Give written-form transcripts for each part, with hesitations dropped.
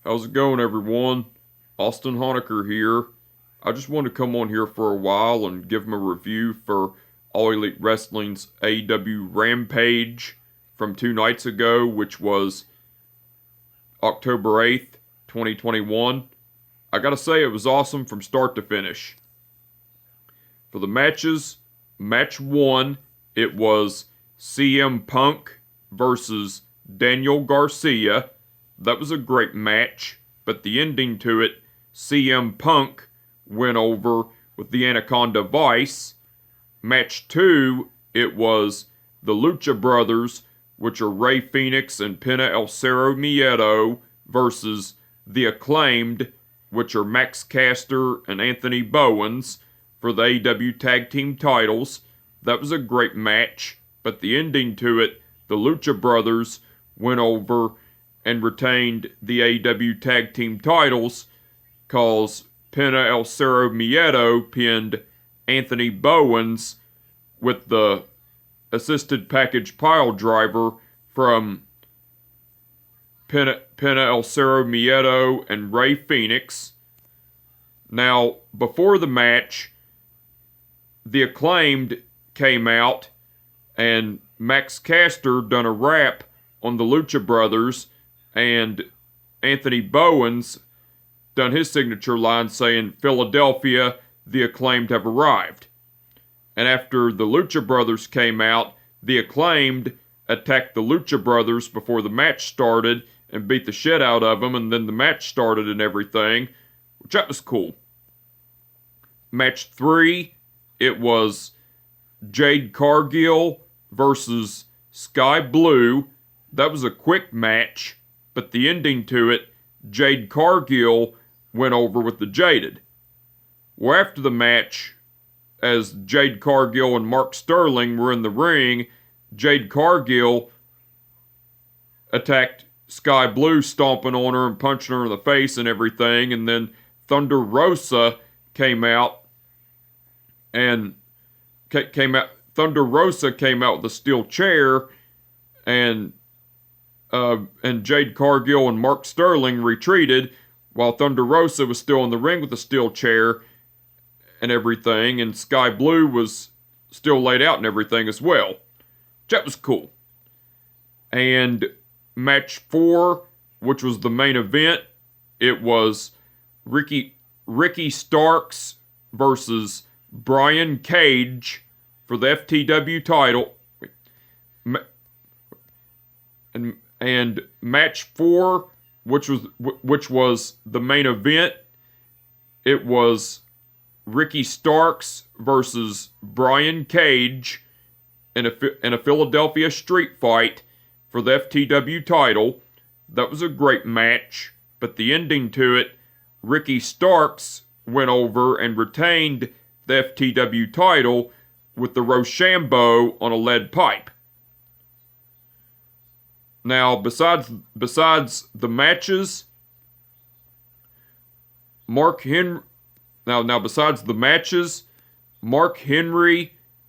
How's it going, everyone? Austin Honecker here. I just wanted to come on here for a while and give him a review for All Elite Wrestling's AEW Rampage from 2 nights ago, which was October 8th, 2021. I gotta say, it was awesome from start to finish. For the matches, match 1, it was CM Punk versus Daniel Garcia. That was a great match, but the ending to it, CM Punk went over with the Anaconda Vice. Match 2, it was the Lucha Brothers, which are Rey Fenix and Penta El Cerro Miedo, versus the Acclaimed, which are Max Caster and Anthony Bowens, for the AEW Tag Team titles. That was a great match, but the ending to it, the Lucha Brothers went over and retained the AEW Tag Team titles, cause Penta El Cerro Miedo pinned Anthony Bowens with the assisted package pile driver from Penta El Cerro Miedo and Rey Fenix. Now, before the match, the Acclaimed came out and Max Caster done a rap on the Lucha Brothers, and Anthony Bowens done his signature line saying, "Philadelphia, the Acclaimed have arrived." And after the Lucha Brothers came out, the Acclaimed attacked the Lucha Brothers before the match started and beat the shit out of them, and then the match started and everything, which that was cool. Match 3, it was Jade Cargill versus Sky Blue. That was a quick match, but the ending to it, Jade Cargill went over with the Jaded. Well, after the match, as Jade Cargill and Mark Sterling were in the ring, Jade Cargill attacked Sky Blue, stomping on her and punching her in the face and everything, and then Thunder Rosa came out and Thunder Rosa came out with a steel chair, and Jade Cargill and Mark Sterling retreated while Thunder Rosa was still in the ring with a steel chair and everything, and Sky Blue was still laid out and everything as well. That was cool. And match 4, which was the main event, it was Ricky Starks versus Brian Cage for the FTW title. And match 4, which was the main event, it was Ricky Starks versus Brian Cage in a Philadelphia street fight for the FTW title. That was a great match, but the ending to it, Ricky Starks went over and retained the FTW title with the Rochambeau on a lead pipe. Now, besides the matches, Mark Henry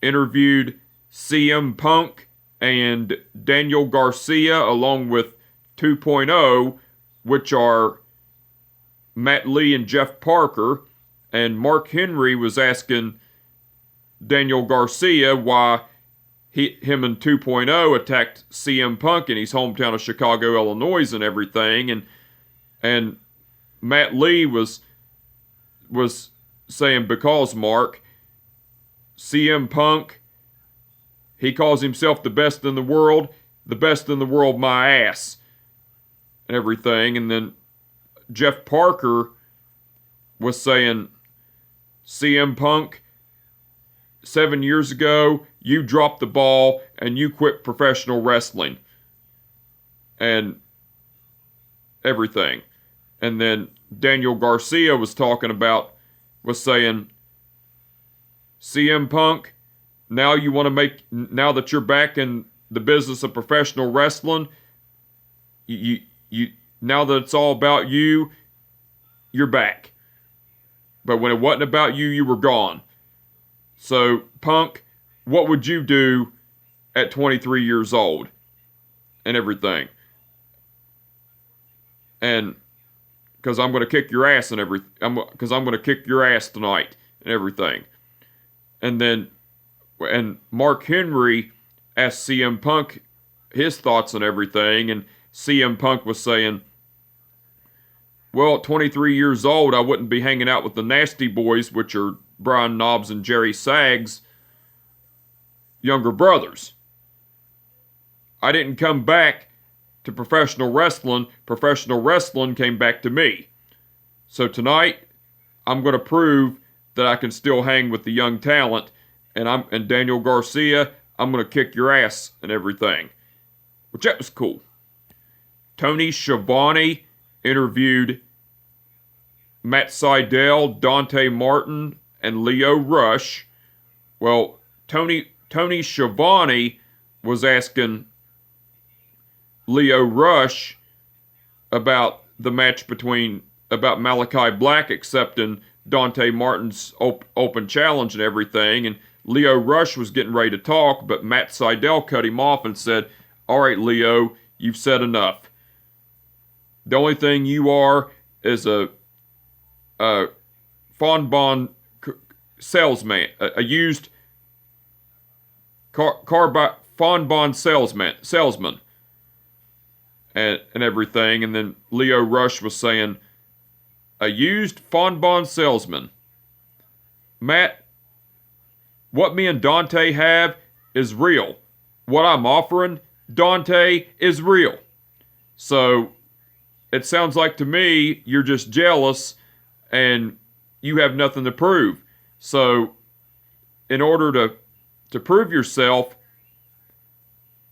interviewed CM Punk and Daniel Garcia along with 2.0, which are Matt Lee and Jeff Parker, and Mark Henry was asking Daniel Garcia why him and 2.0 attacked CM Punk in his hometown of Chicago, Illinois and everything, and Matt Lee was saying, because Mark, CM Punk, he calls himself the best in the world my ass, and everything. And then Jeff Parker was saying, CM Punk, 7 years ago, you dropped the ball and you quit professional wrestling. And everything. And then Daniel Garcia was saying, CM Punk, now that you're back in the business of professional wrestling, you now that it's all about you, you're back. But when it wasn't about you, you were gone. So, Punk, what would you do at 23 years old? And everything. And because I'm going to kick your ass and because I'm going to kick your ass tonight and everything. And Mark Henry asked CM Punk his thoughts on everything, and CM Punk was saying, well, at 23 years old, I wouldn't be hanging out with the Nasty Boys, which are Brian Knobbs and Jerry Sagg's younger brothers. I didn't come back to professional wrestling. Professional wrestling came back to me. So tonight, I'm going to prove that I can still hang with the young talent, and Daniel Garcia, I'm going to kick your ass and everything. Which that was cool. Tony Schiavone interviewed Matt Seidel, Dante Martin, and Leo Rush. Well, Tony Schiavone was asking Leo Rush about the match about Malachi Black accepting Dante Martin's open challenge and everything, and Leo Rush was getting ready to talk, but Matt Seidel cut him off and said, all right, Leo, you've said enough. The only thing you are is a Fonbon salesman, a used Fonbon salesman, and everything. And then Leo Rush was saying, a used Fonbon salesman. Matt, what me and Dante have is real. What I'm offering, Dante, is real. So, it sounds like to me you're just jealous and you have nothing to prove. So, in order to prove yourself,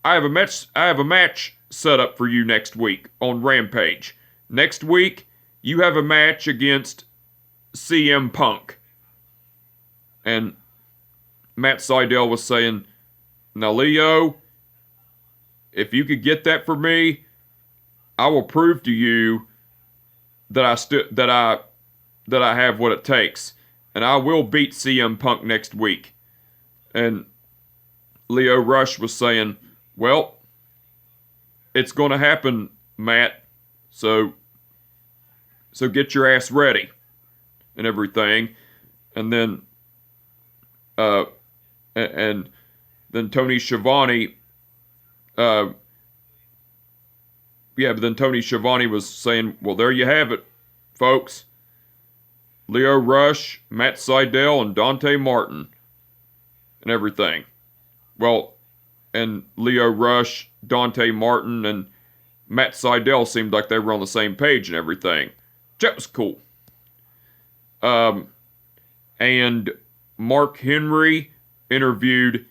I have a match set up for you next week on Rampage. Next week, you have a match against CM Punk. And Matt Seidel was saying, now Leo, if you could get that for me, I will prove to you that I have what it takes, and I will beat CM Punk next week. And Leo Rush was saying, well, it's going to happen, Matt. So get your ass ready and everything. And then then Tony Schiavone but then Tony Schiavone was saying, well, there you have it, folks. Leo Rush, Matt Seidel, and Dante Martin. And everything. Well, and Leo Rush, Dante Martin, and Matt Seidel seemed like they were on the same page and everything. That was cool. And Mark Henry interviewed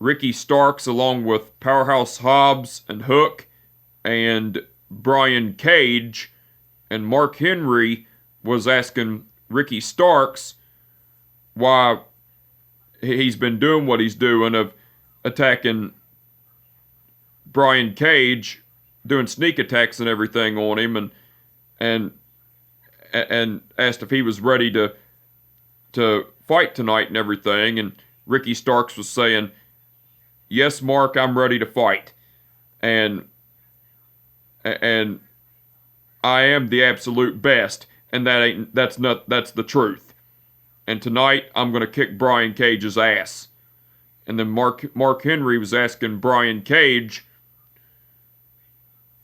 Ricky Starks along with Powerhouse Hobbs and Hook and Brian Cage, and Mark Henry was asking Ricky Starks why he's been doing what he's doing of attacking Brian Cage, doing sneak attacks and everything on him, and asked if he was ready to fight tonight and everything, and Ricky Starks was saying, yes, Mark, I'm ready to fight. And I am the absolute best, and that's the truth. And tonight I'm going to kick Brian Cage's ass. And then Mark Henry was asking Brian Cage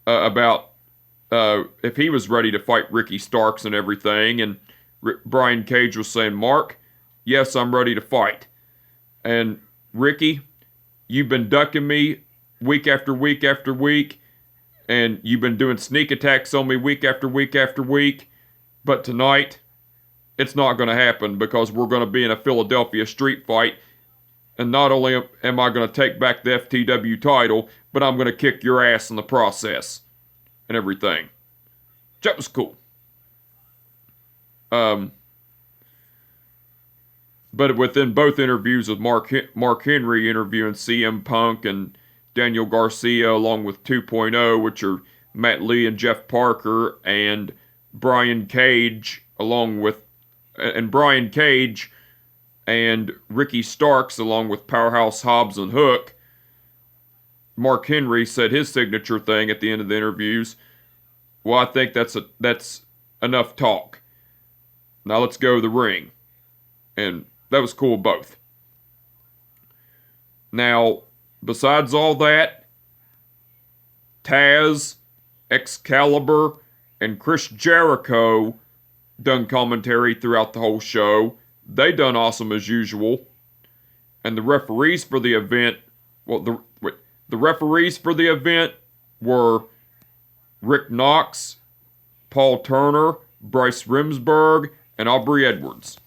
about if he was ready to fight Ricky Starks and everything, and Brian Cage was saying, Mark, yes, I'm ready to fight. And Ricky, you've been ducking me week after week after week, and you've been doing sneak attacks on me week after week after week, but tonight, it's not going to happen because we're going to be in a Philadelphia street fight, and not only am I going to take back the FTW title, but I'm going to kick your ass in the process, and everything. That was cool. But within both interviews with Mark Henry interviewing CM Punk and Daniel Garcia along with 2.0, which are Matt Lee and Jeff Parker, and Brian Cage Brian Cage and Ricky Starks along with Powerhouse Hobbs and Hook. Mark Henry said his signature thing at the end of the interviews. Well, I think that's enough talk. Now let's go to the ring. And that was cool both. Now, besides all that, Taz, Excalibur, and Chris Jericho done commentary throughout the whole show. They done awesome as usual. And the referees for the event, the referees for the event were Rick Knox, Paul Turner, Bryce Remsburg, and Aubrey Edwards.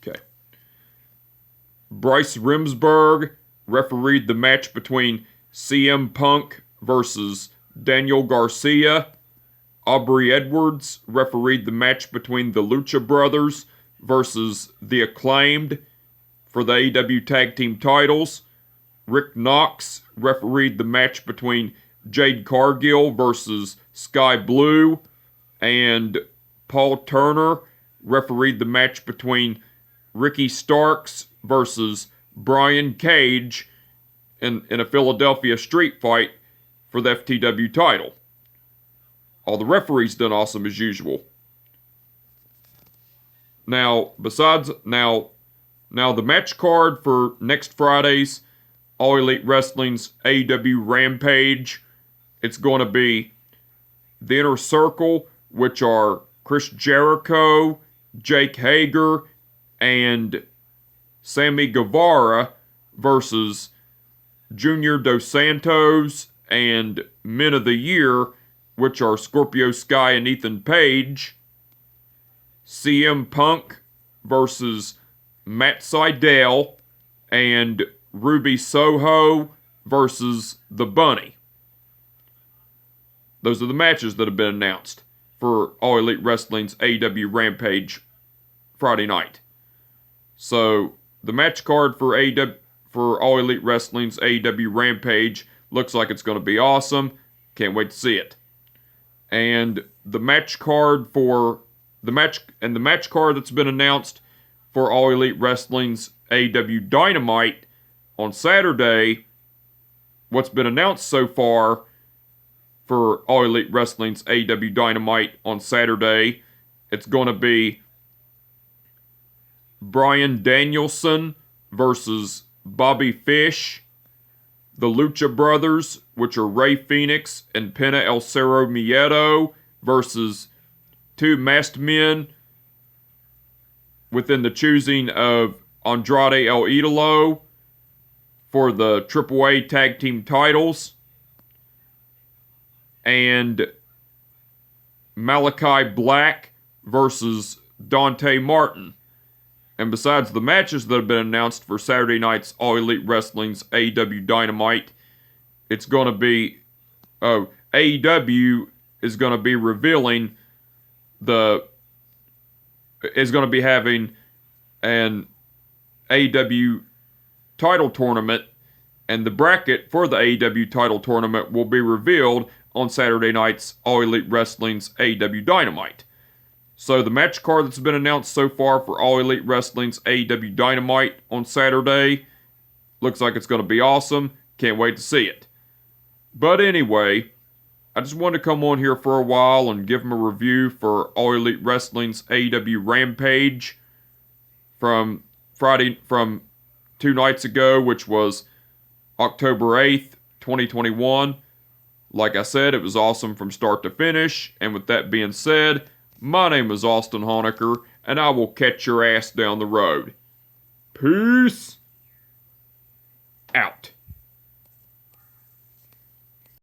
Okay. Bryce Remsburg refereed the match between CM Punk versus Daniel Garcia. Aubrey Edwards refereed the match between the Lucha Brothers versus The Acclaimed for the AEW Tag Team titles. Rick Knox refereed the match between Jade Cargill versus Sky Blue. And Paul Turner refereed the match between Ricky Starks versus Brian Cage in a Philadelphia street fight for the FTW title. All the referees done awesome as usual. Now, the match card for next Friday's All Elite Wrestling's AEW Rampage, it's going to be the Inner Circle, which are Chris Jericho, Jake Hager, and Sammy Guevara versus Junior Dos Santos and Men of the Year, which are Scorpio Sky and Ethan Page. CM Punk versus Matt Sydal and Ruby Soho versus The Bunny. Those are the matches that have been announced for All Elite Wrestling's AEW Rampage Friday night. So, the match card for All Elite Wrestling's AEW Rampage looks like it's going to be awesome. Can't wait to see it. And the match card that's been announced for All Elite Wrestling's AEW Dynamite on Saturday, what's been announced so far for All Elite Wrestling's AEW Dynamite on Saturday, it's going to be Bryan Danielson versus Bobby Fish. The Lucha Brothers, which are Rey Fenix and Pena El Cerro Miedo, versus two masked men within the choosing of Andrade El Idolo for the AAA Tag Team titles. And Malachi Black versus Dante Martin. And besides the matches that have been announced for Saturday night's All Elite Wrestling's AEW Dynamite, it's going to be... AEW is going to be revealing is going to be having an AEW title tournament, and the bracket for the AEW title tournament will be revealed on Saturday night's All Elite Wrestling's AEW Dynamite. So the match card that's been announced so far for All Elite Wrestling's AEW Dynamite on Saturday looks like it's going to be awesome. Can't wait to see it. But anyway, I just wanted to come on here for a while and give them a review for All Elite Wrestling's AEW Rampage from 2 nights ago, which was October 8th, 2021. Like I said, it was awesome from start to finish. And with that being said, my name is Austin Honecker, and I will catch your ass down the road. Peace out.